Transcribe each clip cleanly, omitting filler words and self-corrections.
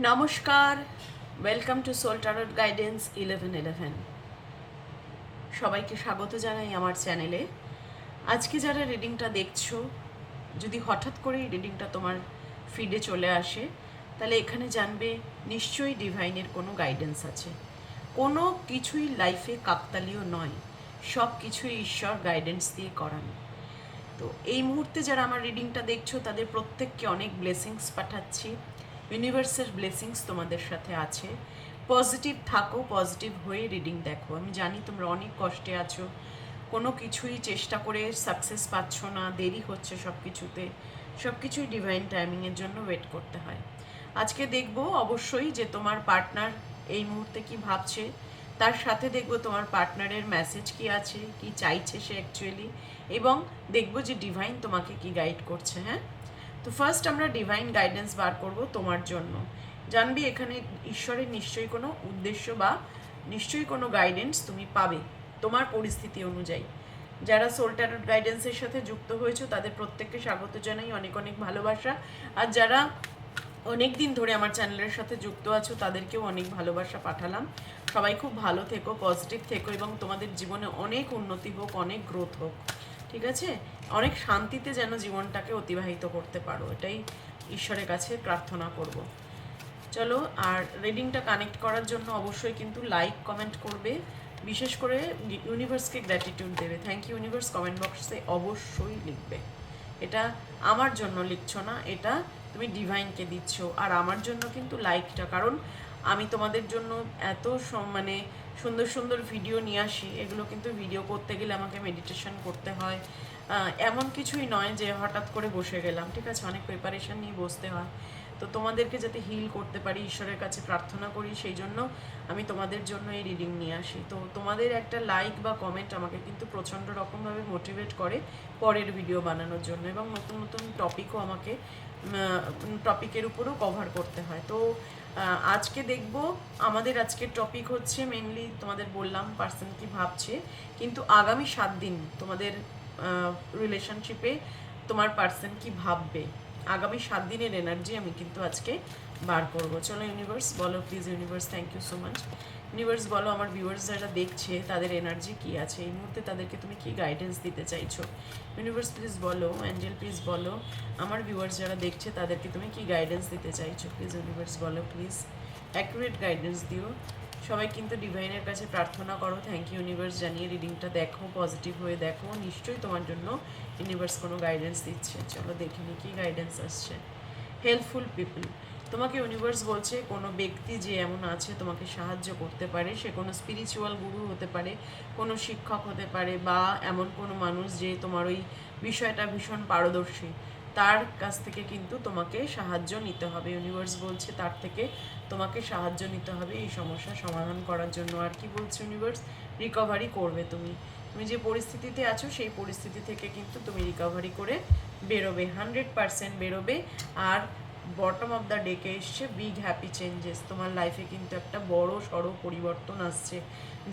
নমস্কার, welcome to soul টারট guidance 1111। সবাইকে স্বাগত জানাই আমার চ্যানেলে। আজকে যারা রিডিংটা দেখছো, যদি হঠাৎ করেই রিডিংটা তোমার ফিডে চলে আসে, তাহলে এখানে জানবে নিশ্চয়ই ডিভাইনের কোনো গাইডেন্স আছে। কোনো কিছুই লাইফে কাকতালীয় নয়, সব কিছুই ঈশ্বর গাইডেন্স দিয়ে করানো। তো এই মুহূর্তে যারা আমার রিডিংটা দেখছো, তাদের প্রত্যেককে অনেক ব্লেসিংস পাঠাচ্ছি। ইউনিভার্সের ব্লেসিংস তোমাদের সাথে আছে। পজিটিভ থাকো, পজিটিভ হয়ে রিডিং দেখো। আমি জানি তোমরা অনেক কষ্টে আছো, কোনো কিছুই চেষ্টা করে সাকসেস পাচ্ছ না, দেরি হচ্ছে সব কিছুতে। সব কিছুই ডিভাইন টাইমিংয়ের জন্য ওয়েট করতে হয়। আজকে দেখবো অবশ্যই যে তোমার পার্টনার এই মুহূর্তে কি ভাবছে, তার সাথে দেখবো তোমার পার্টনারের মেসেজ কি আছে, কি চাইছে সে অ্যাকচুয়ালি, এবং দেখবো যে ডিভাইন তোমাকে কি গাইড করছে। হ্যাঁ, তো ফার্স্ট আমরা ডিভাইন গাইডেন্স বার করব তোমার জন্য। জানবি এখানে ঈশ্বরের নিশ্চয়ই কোনো উদ্দেশ্য বা নিশ্চয়ই কোনো গাইডেন্স তুমি পাবে তোমার পরিস্থিতি অনুযায়ী। যারা সোল ট্যারট গাইডেন্সের সাথে যুক্ত হয়েছো তাদের প্রত্যেককে স্বাগত জানাই, অনেক অনেক ভালোবাসা। আর যারা অনেক দিন ধরে আমার চ্যানেলের সাথে যুক্ত আছো তাদেরকেও অনেক ভালোবাসা পাঠালাম। সবাই খুব ভালো থেকো, পজিটিভ থেকো, এবং তোমাদের জীবনে অনেক উন্নতি হোক, অনেক গ্রোথ হোক। ঠিক আছে, অনেক শান্তিতে যেন জীবনটাকে অতিবাহিত করতে পারো, এটাই ঈশ্বরের কাছে প্রার্থনা করব। চলো, আর রিডিংটা কানেক্ট করার জন্য অবশ্যই কিন্তু লাইক কমেন্ট করবে, বিশেষ করে ইউনিভার্সকে গ্র্যাটিটিউড দেবে। থ্যাংক ইউ ইউনিভার্স কমেন্ট বক্সে অবশ্যই লিখবে। এটা আমার জন্য লিখছো না, এটা তুমি ডিভাইনকে দিচ্ছ। আর আমার জন্য কিন্তু লাইকটা, কারণ আমি তোমাদের জন্য এত মানে সুন্দর সুন্দর ভিডিও নিয়ে আসি। এগুলো কিন্তু ভিডিও করতে গেলে আমাকে মেডিটেশন করতে হয়, এমন কিছুই নয় যে হঠাৎ করে বসে গেলাম। ঠিক আছে, অনেক প্রিপারেশন নিয়ে বসতে হয়। তো তোমাদেরকে যাতে হিল করতে পারি, ঈশ্বরের কাছে প্রার্থনা করি, সেই জন্য আমি তোমাদের জন্য এই রিডিং নিয়ে আসি। তো তোমাদের একটা লাইক বা কমেন্ট আমাকে কিন্তু প্রচণ্ড রকমভাবে মোটিভেট করে পরের ভিডিও বানানোর জন্য, এবং নতুন নতুন টপিকও আমাকে টপিকের উপরও কভার করতে হয়। তো আজকে দেখব, আমাদের আজকের টপিক হচ্ছে মেনলি তোমাদের বললাম পার্সন কি ভাবছে, কিন্তু আগামী 7 দিন তোমাদের রিলেশনশিপে তোমার পার্সন কি ভাববে, আগামী 7 দিনের এনার্জি আমি কিন্তু আজকে বার করব। চলো ইউনিভার্স বলো please. Universe, thank you so much. Universe বলো আমার ভিউয়ার্স যারা দেখছে তাদের এনার্জি কি আছে এই মুহূর্তে, তাদেরকে তুমি কি গাইডেন্স দিতে চাইছো। ইউনিভার্স প্লিজ বলো, অ্যাঞ্জেল প্লিজ বলো আমার ভিউয়ার্স যারা দেখছে তাদেরকে তুমি কি গাইডেন্স দিতে চাইছো। প্লিজ ইউনিভার্স বলো, প্লিজ অ্যাকুরেট গাইডেন্স দিও। সবাই কিন্তু ডিভাইনের কাছে প্রার্থনা করো। থ্যাংক ইউ ইউনিভার্স জানিয়ে রিডিংটা দেখো, পজিটিভ হয়ে দেখো, নিশ্চয়ই তোমার জন্য ইউনিভার্স কোনো গাইডেন্স দিচ্ছে। চলো দেখে নি কী গাইডেন্স আসছে। হেল্পফুল পিপল, তোমাকে ইউনিভার্স বলছে কোনো ব্যক্তি যে এমন আছে তোমাকে সাহায্য করতে পারে, সে কোনো স্পিরিচুয়াল গুরু হতে পারে, কোনো শিক্ষক হতে পারে, বা এমন কোনো মানুষ যে তোমার ওই বিষয়টা ভীষণ পারদর্শী, তার কাছ থেকে কিন্তু তোমাকে সাহায্য নিতে হবে। ইউনিভার্স বলছে তার থেকে তোমাকে সাহায্য নিতে হবে এই সমস্যা সমাধান করার জন্য। আর কি বলছে ইউনিভার্স, রিকভারি করবে তুমি। তুমি যে পরিস্থিতিতে আছো সেই পরিস্থিতি থেকে কিন্তু তুমি রিকভারি করে বেরোবে, 100% বেরোবে। আর বটম অফ দ্য ডেকে এসছে বিগ হ্যাপি চেঞ্জেস, তোমার লাইফে কিন্তু একটা বড় সড়ো পরিবর্তন আসছে।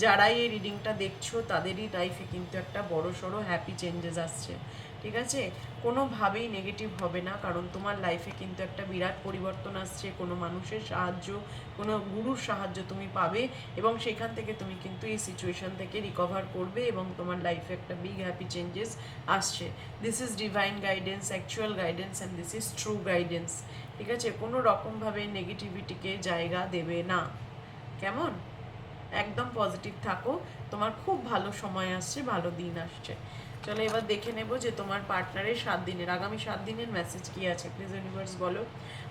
যারাই এই রিডিংটা দেখছো তাদেরই লাইফে কিন্তু একটা বড় সড়ো হ্যাপি চেঞ্জেস আসছে। ঠিক আছে, কোনোভাবেই নেগেটিভ হবে না, কারণ তোমার লাইফে কিন্তু একটা বিরাট পরিবর্তন আসছে। কোনো মানুষের সাহায্য, কোনো গুরুর সাহায্য তুমি পাবে, এবং সেখান থেকে তুমি কিন্তু এই সিচুয়েশান থেকে রিকভার করবে, এবং তোমার লাইফে একটা বিগ হ্যাপি চেঞ্জেস আসছে। This is divine guidance, actual guidance, and this is true guidance. ঠিক আছে, কোনো রকমভাবে নেগেটিভিটিকে জায়গা দেবে না, কেমন? একদম পজিটিভ থাকো, তোমার খুব ভালো সময় আসছে, ভালো দিন আসছে। চলো এবার দেখে নেব যে তোমার পার্টনারের 7 দিনের, আগামী 7 দিনের মেসেজ কি আছে। প্লিজ ইউনিভার্স বলো।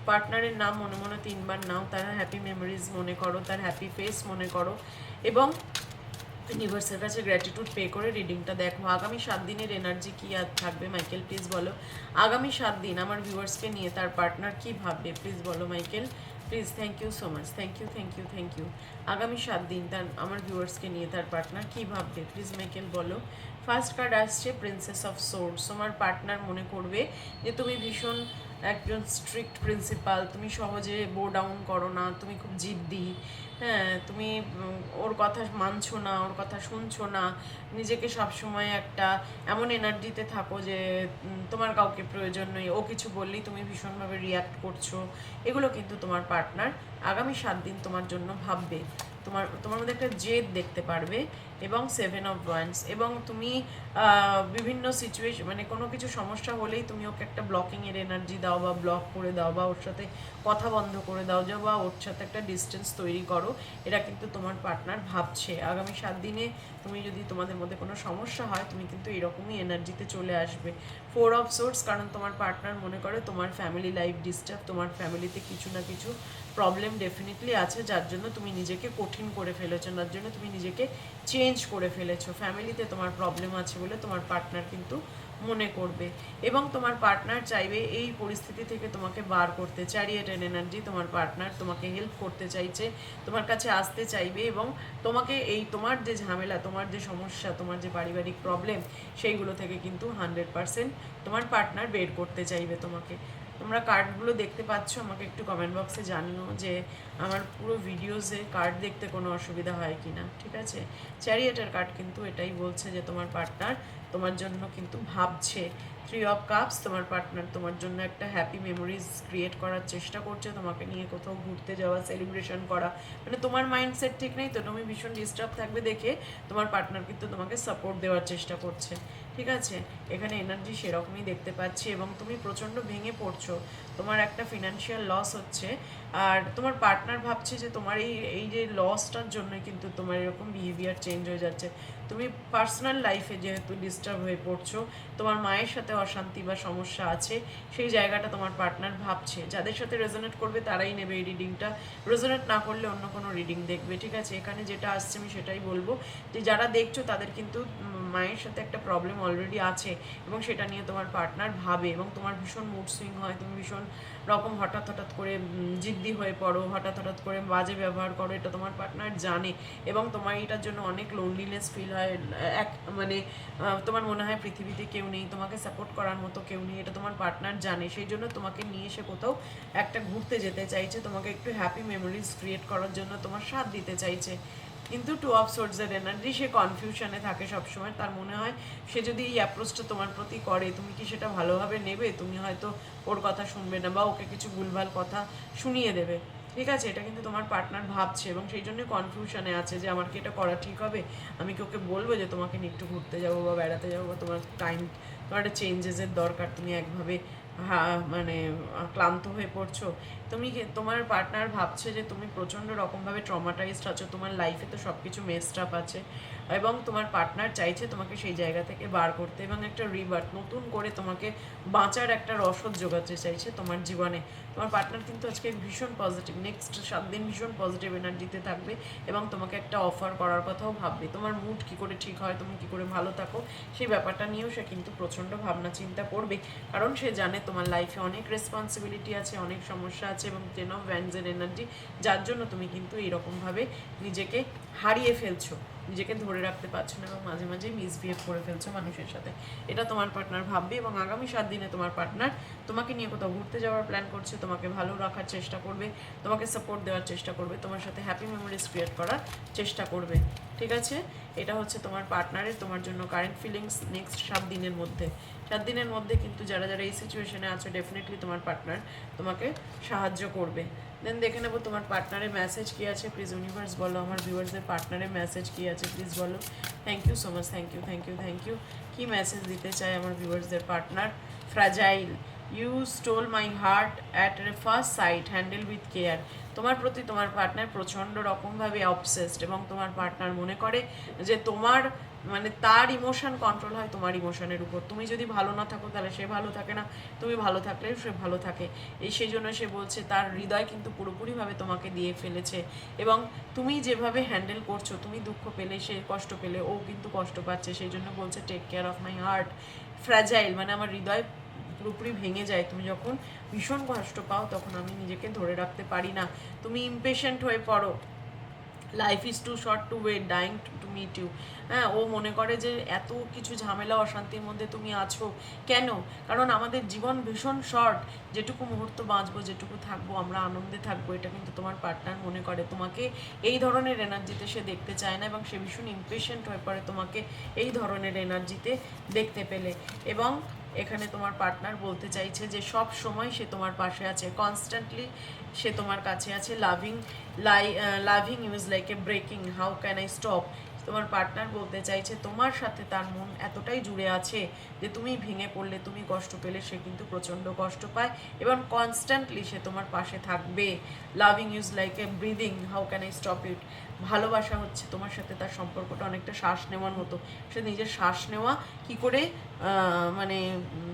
পার্টনারের নাম মনে মনে 3 বার নাও, তার হ্যাপি মেমোরিজ মনে করো, তার হ্যাপি ফেস মনে করো, এবং ইউনিভার্সের কাছে গ্র্যাটিটিউড পে করে রিডিংটা দেখো। আগামী 7 দিনের এনার্জি কি আর থাকবে মাইকেল, প্লিজ বলো। আগামী 7 দিন আমার ভিউয়ার্সকে নিয়ে তার পার্টনার কি ভাববে, প্লিজ বলো Michael, please. Thank you so much, thank you thank you thank you. আগামী 7 দিন তার আমার ভিউয়ার্সকে নিয়ে তার পার্টনার কী ভাববে, প্লিজ মাইকেল বলো। ফার্স্ট কার্ড আসছে প্রিন্সেস অফ সোর্ডস। তোমার পার্টনার মনে করবে যে তুমি ভীষণ একজন স্ট্রিক্ট প্রিন্সিপাল, তুমি সহজে বো ডাউন করো না, তুমি খুব জিদ্দি, হ্যাঁ, তুমি ওর কথা মানছো না, ওর কথা শুনছো না, নিজেকে সবসময় একটা এমন এনার্জিতে থাকো যে তোমার কাউকে প্রয়োজন নেই, ও কিছু বললেই তুমি ভীষণভাবে রিয়্যাক্ট করছো, এগুলো কিন্তু তোমার পার্টনার আগামী 7 দিন তোমার জন্য ভাববে। তোমার মধ্যে একটা জেদ দেখতে পারবে, এবং 7 অফ ওয়ান্স, এবং তুমি বিভিন্ন সিচুয়েশন মানে কোনো কিছু সমস্যা হলেই তুমি ওকে একটা ব্লকিংয়ের এনার্জি দাও, বা ব্লক করে দাও, বা ওর সাথে কথা বন্ধ করে দাও, বা ওর সাথে একটা ডিস্টেন্স তৈরি করো। এটা কিন্তু তোমার পার্টনার ভাবছে। আগামী 7 দিনে তুমি যদি তোমাদের মধ্যে কোনো সমস্যা হয়, তুমি কিন্তু এরকমই এনার্জিতে চলে আসবে। 4 অফ সোর্স, কারণ তোমার পার্টনার মনে করে তোমার ফ্যামিলি লাইফ ডিস্টার্ব, তোমার ফ্যামিলিতে কিছু না কিছু প্রবলেম ডেফিনেটলি আছে, যার জন্য তুমি নিজেকে কঠিন করে ফেলেছো, যার জন্য তুমি নিজেকে চেঞ্জ করে ফেলেছো। ফ্যামিলিতে তোমার প্রবলেম আছে বলে তোমার পার্টনার কিন্তু মনে করবে, এবং তোমার পার্টনার চাইবে এই পরিস্থিতি থেকে তোমাকে বার করতে। চ্যারিয়েটের এনার্জি, তোমার পার্টনার তোমাকে হেল্প করতে চাইছে, তোমার কাছে আসতে চাইবে, এবং তোমাকে এই তোমার যে ঝামেলা, তোমার যে সমস্যা, তোমার যে পারিবারিক প্রবলেম, সেইগুলো থেকে কিন্তু 100% তোমার পার্টনার বের করতে চাইবে তোমাকে। তোমরা কার্ডগুলো দেখতে পাচ্ছ, আমাকে একটু কমেন্ট বক্সে জানিও যে আমার পুরো ভিডিওসে কার্ড দেখতে কোনো অসুবিধা হয় কি না, ঠিক আছে? চ্যারিয়েটের কার্ড কিন্তু এটাই বলছে যে তোমার পার্টনার তোমার জন্য কিন্তু ভাবছে। 3 অফ কাপস, তোমার পার্টনার তোমার জন্য একটা হ্যাপি মেমোরিজ ক্রিয়েট করার চেষ্টা করছে, তোমাকে নিয়ে কোথাও ঘুরতে যাওয়া, সেলিব্রেশন করা, মানে তোমার মাইন্ডসেট ঠিক নেই তো, তুমি ভীষণ ডিস্টার্ব থাকবে দেখে তোমার পার্টনার কিন্তু তোমাকে সাপোর্ট দেওয়ার চেষ্টা করছে, ঠিক আছে? এখানে এনার্জি সেরকমই দেখতে পাচ্ছি, এবং তুমি প্রচণ্ড ভেঙে পড়ছো, তোমার একটা ফিনান্সিয়াল লস হচ্ছে, আর তোমার পার্টনার ভাবছে যে তোমার এই যে লসটার জন্যই কিন্তু তোমার এরকম বিহেভিয়ার চেঞ্জ হয়ে যাচ্ছে। তুমি পার্সোনাল লাইফে যেহেতু ডিস্টার্ব হয়ে পড়ছো, তোমার মায়ের সাথে অশান্তি বা সমস্যা আছে, সেই জায়গাটা তোমার পার্টনার ভাবছে। যাদের সাথে রেজোনেট করবে তারাই নেবে এই রিডিংটা, রেজোনেট না করলে অন্য কোনো রিডিং দেখবে, ঠিক আছে? এখানে যেটা আসছে আমি সেটাই বলবো, যে যারা দেখছো তাদের কিন্তু মায়ের সাথে একটা প্রবলেম অলরেডি আছে, এবং সেটা নিয়ে তোমার পার্টনার ভাবে, এবং তোমার ভীষণ মুড সুইং হয়, তুমি ভীষণ রকম হঠাৎ হঠাৎ করে জিদ্দি হয়ে পড়ো, হঠাৎ হঠাৎ করে বাজে ব্যবহার করো, এটা তোমার পার্টনার জানে, এবং তোমার এটার জন্য অনেক লোনলিনেস ফিল হয়, এক মানে তোমার মনে হয় পৃথিবীতে কেউ নেই, তোমাকে সাপোর্ট করার মতো কেউ নেই, এটা তোমার পার্টনার জানে, সেই জন্য তোমাকে নিয়ে এসে কোথাও একটা ঘুরতে যেতে চাইছে, তোমাকে একটু হ্যাপি মেমোরিজ ক্রিয়েট করার জন্য তোমার সাথ দিতে চাইছে। কিন্তু 2 অফ সোর্সের এনার্জি, সে কনফিউশনে থাকে সবসময়, তার মনে হয় সে যদি এই অ্যাপ্রোচটা তোমার প্রতি করে, তুমি কি সেটা ভালোভাবে নেবে, তুমি হয়তো ওর কথা শুনবে না, বা ওকে কিছু ভুলভাল কথা শুনিয়ে দেবে, ঠিক আছে? এটা কিন্তু তোমার পার্টনার ভাবছে, এবং সেই জন্য কনফিউশনে আছে যে আমার কি এটা করা ঠিক হবে, আমি কি ওকে বলবো যে তোমাকে নিয়ে একটু ঘুরতে যাবো বা বেড়াতে যাবো, বা তোমার টাইম, তোমার একটা চেঞ্জেসের দরকার, তুমি একভাবে মানে ক্লান্ত হয়ে পড়ছো, তোমার পার্টনার ভাবছে যে তুমি প্রচণ্ড রকমভাবে ট্রমাটাইজড আছো, তোমার লাইফে তো সব কিছু মেসড আপ আছে, এবং তোমার পার্টনার চাইছে তোমাকে সেই জায়গা থেকে বার করতে, এবং একটা রিবার্থ, নতুন করে তোমাকে বাঁচার একটা রসদ জোগাতে চাইছে তোমার জীবনে। তোমার পার্টনার কিন্তু আজকে ভীষণ পজিটিভ, নেক্সট 7 দিন ভীষণ পজিটিভ এনার্জিতে থাকবে, এবং তোমাকে একটা অফার করার কথাও ভাববে। তোমার মুড কী করে ঠিক হয়, তুমি কী করে ভালো থাকো, সেই ব্যাপারটা নিয়েও সে কিন্তু প্রচণ্ড ভাবনা চিন্তা করবে, কারণ সে জানে তোমার লাইফে অনেক রেসপন্সিবিলিটি আছে, অনেক সমস্যা আছে, এবং 10 অফ ওয়ান্ডসের এনার্জি, যার জন্য তুমি কিন্তু এইরকমভাবে নিজেকে হারিয়ে ফেলছো, নিজেকে ধরে রাখতে পারছো না, এবং মাঝে মাঝে মিসবিহেভ করে ফেলছো মানুষের সাথে। এটা তোমার পার্টনার ভাববে, এবং আগামী 7 দিনে তোমার পার্টনার তোমাকে নিয়ে কোথাও ঘুরতে যাওয়ার প্ল্যান করছে, তোমাকে ভালো রাখার চেষ্টা করবে, তোমাকে সাপোর্ট দেওয়ার চেষ্টা করবে, তোমার সাথে হ্যাপি মেমোরিজ ক্রিয়েট করার চেষ্টা করবে, ঠিক আছে? এটা হচ্ছে তোমার পার্টনারের তোমার জন্য কারেন্ট ফিলিংস নেক্সট 7 দিনের মধ্যে। 7 দিনের মধ্যে কিন্তু যারা যারা এই সিচুয়েশনে আছো, ডেফিনেটলি তোমার পার্টনার তোমাকে সাহায্য করবে। দেন দেখে নেবো তোমার পার্টনারের মেসেজ কী আছে, প্লিজ ইউনিভার্স বলো, আমার ভিউয়ার্সদের পার্টনারের মেসেজ কী আছে প্লিজ বলো। Thank you so much, thank you, thank you, thank you. কী মেসেজ দিতে চায় আমার ভিউয়ার্সদের partner? Fragile, you stole my heart at a first sight, handle with care. তোমার প্রতি তোমার পার্টনার প্রচণ্ড রকমভাবে অবসেসড, এবং তোমার পার্টনার মনে করে যে তোমার মানে তার ইমোশন কন্ট্রোল হয় তোমার ইমোশনের উপর। তুমি যদি ভালো না থাকো তাহলে সে ভালো থাকে না, তুমি ভালো থাকলে সে ভালো থাকে। সেই জন্য সে বলছে তার হৃদয় কিন্তু পুরোপুরিভাবে তোমাকে দিয়ে ফেলেছে, এবং তুমি যেভাবে হ্যান্ডেল করছো, তুমি দুঃখ পেলে, সে কষ্ট পেলে, ও কিন্তু কষ্ট পাচ্ছে, সেই জন্য বলছে take care of my heart. Fragile মানে আমার হৃদয় পুরোপুরি ভেঙে যায়, তুমি যখন ভীষণ কষ্ট পাও তখন আমি নিজেকে ধরে রাখতে পারি না, তুমি ইমপেশেন্ট হয়ে পড়ো, life is too short to wait dying to meet you. হ্যাঁ, ও মনে করে যে এত কিছু ঝামেলা অশান্তির মধ্যে তুমি আছো কেন? কারণ আমাদের জীবন ভীষণ শর্ট, যেটুকু মুহূর্ত বাঁচবো, যেটুকু থাকবো, আমরা আনন্দে থাকবো, এটা কিন্তু তোমার পার্টনার মনে করে। তোমাকে এই ধরনের এনার্জিতে সে দেখতে চায় না, এবং সে ভীষণ ইমপেশেন্ট হয়ে পড়ে তোমাকে এই ধরনের এনার্জিতে দেখতে পেলে। এবং এখানে তোমার পার্টনার বলতে চাইছে যে সব সময় সে তোমার পাশে আছে, কনস্ট্যান্টলি সে তোমার কাছে আছে। Loving you is like a breaking, how can I stop. তোমার পার্টনার বলতে চাইছে তোমার সাথে তার মন এতটাই জুড়ে আছে যে তুমি ভেঙে পড়লে, তুমি কষ্ট পেলে সে কিন্তু প্রচণ্ড কষ্ট পায়, এবং কনস্ট্যান্টলি সে তোমার পাশে থাকবে। Loving use like a breathing, how can I stop it. ভালোবাসা হচ্ছে তোমার সাথে তার সম্পর্কটা অনেকটা শ্বাস নেওয়ার মতো। সে নিজের শ্বাস নেওয়া কি করে মানে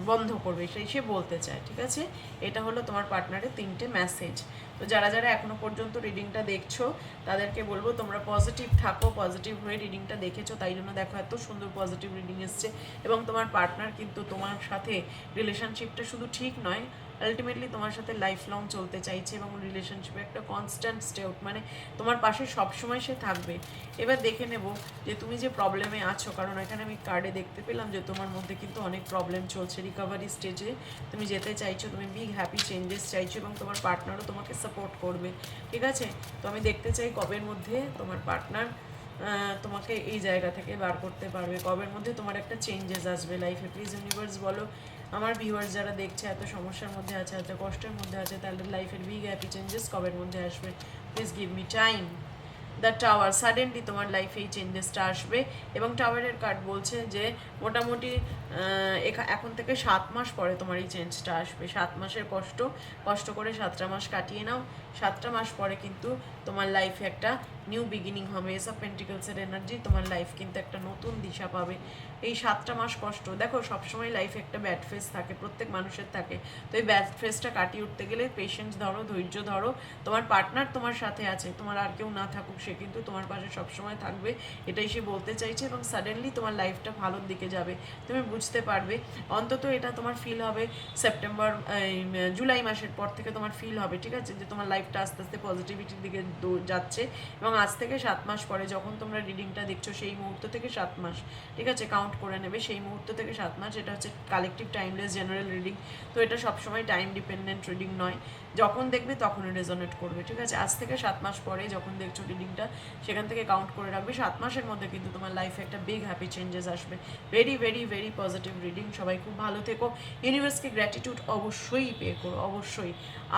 বন্ধ করবে সেই সে বলতে চায়। ঠিক আছে, এটা হলো তোমার পার্টনারের 3টে মেসেজ। তো যারা যারা এখনো পর্যন্ত রিডিংটা দেখছো তাদেরকে বলবো তোমরা পজিটিভ থাকো, পজিটিভ হয়ে রিডিংটা দেখেছো তাই জন্য দেখো এত সুন্দর পজিটিভ রিডিং এসছে। এবং তোমার পার্টনার কিন্তু তোমার সাথে রিলেশনশিপটা শুধু ঠিক নয়, আলটিমেটলি তোমার সাথে লাইফ লং চলতে চাইছে, এবং রিলেশনশিপে একটা কনস্ট্যান্ট স্টেট, মানে তোমার পাশে সবসময় সে থাকবে। এবার দেখে নেব যে তুমি যে প্রবলেমে আছো, কারণ এখানে আমি কার্ডে দেখতে পেলাম যে তোমার মধ্যে কিন্তু অনেক প্রবলেম চলছে, রিকভারি স্টেজে তুমি যেতে চাইছো, তুমি বিগ হ্যাপি চেঞ্জেস চাইছো, এবং তোমার পার্টনারও তোমাকে সাপোর্ট করবে। ঠিক আছে, তো আমি দেখতে চাই কবের মধ্যে তোমার পার্টনার তোমাকে এই জায়গা থেকে বার করতে পারবে, কবের মধ্যে তোমার একটা চেঞ্জেস আসবে লাইফে। প্লিজ ইউনিভার্স বলো, আমার ভিউয়ার্স যারা দেখছে এত সমস্যার মধ্যে আছে, এত কষ্টের মধ্যে আছে, তাদের লাইফের বিগ হ্যাপি চেঞ্জেস কবের মধ্যে আসবে। Please give me time. The tower, suddenly তোমার লাইফে এই চেঞ্জেসটা আসবে। এবং টাওয়ারের কার্ড বলছে যে মোটামুটি এখন থেকে 7 মাস পরে তোমার এই চেঞ্জটা আসবে। 7 মাসের কষ্ট করে 7টা মাস কাটিয়ে নাও। 7টা মাস পরে কিন্তু তোমার লাইফে একটা নিউ বিগিনিং হবে। এস অফ পেন্টিকলসের এনার্জি, তোমার লাইফ কিন্তু একটা নতুন দিশা পাবে। এই 7টা মাস কষ্ট, দেখো সবসময় লাইফে একটা ব্যাড ফেস থাকে, প্রত্যেক মানুষের থাকে। তো এই ব্যাড ফেসটা কাটিয়ে উঠতে গেলে পেশেন্স ধরো, ধৈর্য ধরো। তোমার পার্টনার তোমার সাথে আছে, তোমার আর কেউ না থাকুক সে কিন্তু তোমার পাশে সবসময় থাকবে, এটাই সে বলতে চাইছে। এবং সাডেনলি তোমার লাইফটা ভালোর দিকে যাবে, তুমি বুঝতে পারবে। অন্তত এটা তোমার ফিল হবে জুলাই মাসের পর থেকে তোমার ফিল হবে, ঠিক আছে, যে তোমার লাইফটা আস্তে আস্তে পজিটিভিটির দিকে যাচ্ছে। এবং আজ থেকে 7 মাস পরে যখন তোমরা রিডিংটা দেখছো সেই মুহূর্ত থেকে 7 মাস, ঠিক আছে, কাউন্ট করে নেবে সেই মুহূর্ত থেকে 7 মাস। এটা হচ্ছে কালেকটিভ টাইমলেস জেনারেল রিডিং, তো এটা সবসময় টাইম ডিপেন্ডেন্ট রিডিং নয়, যখন দেখবে তখনই রেজোনেট করবে। ঠিক আছে, আজ থেকে 7 মাস পরে যখন দেখছো রিডিংটা সেখান থেকে কাউন্ট করে রাখবে। 7 মাসের মধ্যে কিন্তু তোমার লাইফে একটা বিগ হ্যাপি চেঞ্জেস আসবে। Very very very positive reading. সবাই খুব ভালো থেকো, ইউনিভার্সকে গ্র্যাটিটিউড অবশ্যই পে করো, অবশ্যই।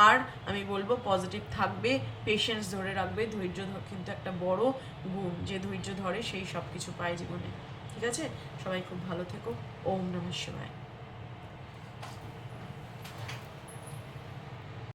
আর আমি বলবো পজিটিভ থাকবে, পেশেন্স ধরে রাখবে। ধৈর্য কিন্তু একটা বড় গুণ, যে ধৈর্য ধরে সেই সব কিছু পায় জীবনে। ঠিক আছে, সবাই খুব ভালো থেকো। ওম নমঃ শিবায়।